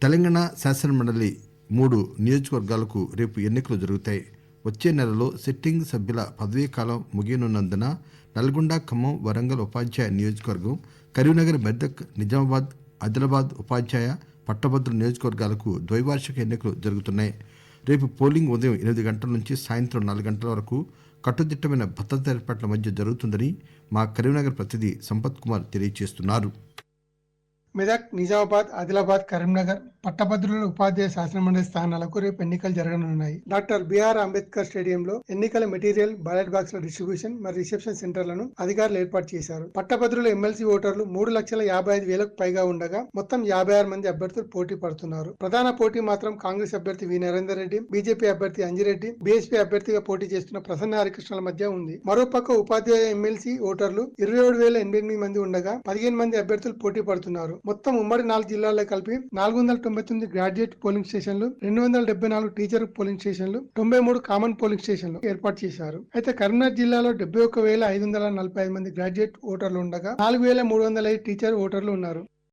తెలంగాణ శాసనమండలి 3 నియోజకవర్గాలకు రేపు ఎన్నికలు జరుగుతాయి. వచ్చే నెలలో సిట్టింగ్ సభ్యుల పదవీకాలం ముగియనున్నందున నల్గొండ, ఖమ్మం, వరంగల్ ఉపాధ్యాయ నియోజకవర్గం, కరీంనగర్, మెదక్, నిజామాబాద్, ఆదిలాబాద్ ఉపాధ్యాయ, పట్టభద్రుల నియోజకవర్గాలకు ద్వైవార్షిక ఎన్నికలు జరుగుతున్నాయి. రేపు పోలింగ్ ఉదయం 8 గంటల నుంచి సాయంత్రం 4 గంటల వరకు కట్టుదిట్టమైన భద్రతా ఏర్పాట్ల మధ్య జరుగుతుందని మా కరీంనగర్ ప్రతినిధి సంపత్ కుమార్ తెలియజేస్తున్నారు. మెదక్, నిజామాబాద్, ఆదిలాబాద్, కరీంనగర్ పట్టభద్రుల ఉపాధ్యాయ శాసనమండలి స్థానాలకు రేపు ఎన్నికలు జరగనున్నాయి. డాక్టర్ బిఆర్ అంబేద్కర్ స్టేడియంలో ఎన్నికల మెటీరియల్, బ్యాలెట్ బాక్సుల డిస్ట్రిబ్యూషన్ మరియు రిసెప్షన్ సెంటర్లను అధికారులు ఏర్పాటు చేశారు. పట్టభద్రుల ఎమ్మెల్సీ ఓటర్లు 3,55,000కు పైగా ఉండగా మొత్తం 56 మంది అభ్యర్థులు పోటీ పడుతున్నారు. ప్రధాన పోటీ మాత్రం కాంగ్రెస్ అభ్యర్థి వి నరేందర్ రెడ్డి, బీజేపీ అభ్యర్థి అంజిరెడ్డి, బీఎస్పీ అభ్యర్థిగా పోటీ చేస్తున్న ప్రసన్న హరికృష్ణల మధ్య ఉంది. మరోపక్క ఉపాధ్యాయ ఎమ్మెల్సీ ఓటర్లు 27,088 మంది ఉండగా 15 మంది అభ్యర్థులు పోటీ పడుతున్నారు. మొత్తం ఉమ్మడి 4 జిల్లాల్లో కలిపి 499 గ్రాడ్యుయేట్ పోలింగ్ స్టేషన్లు, 274 టీచర్ పోలింగ్ స్టేషన్లు, 93 కామన్ పోలింగ్ స్టేషన్లు ఏర్పాటు చేశారు. అయితే కరీంనగర్ జిల్లాలో 71,545 మంది గ్రాడ్యుయేట్ ఓటర్లు ఉండగా 4,305 టీచర్ ఓటర్లు ఉన్నారు.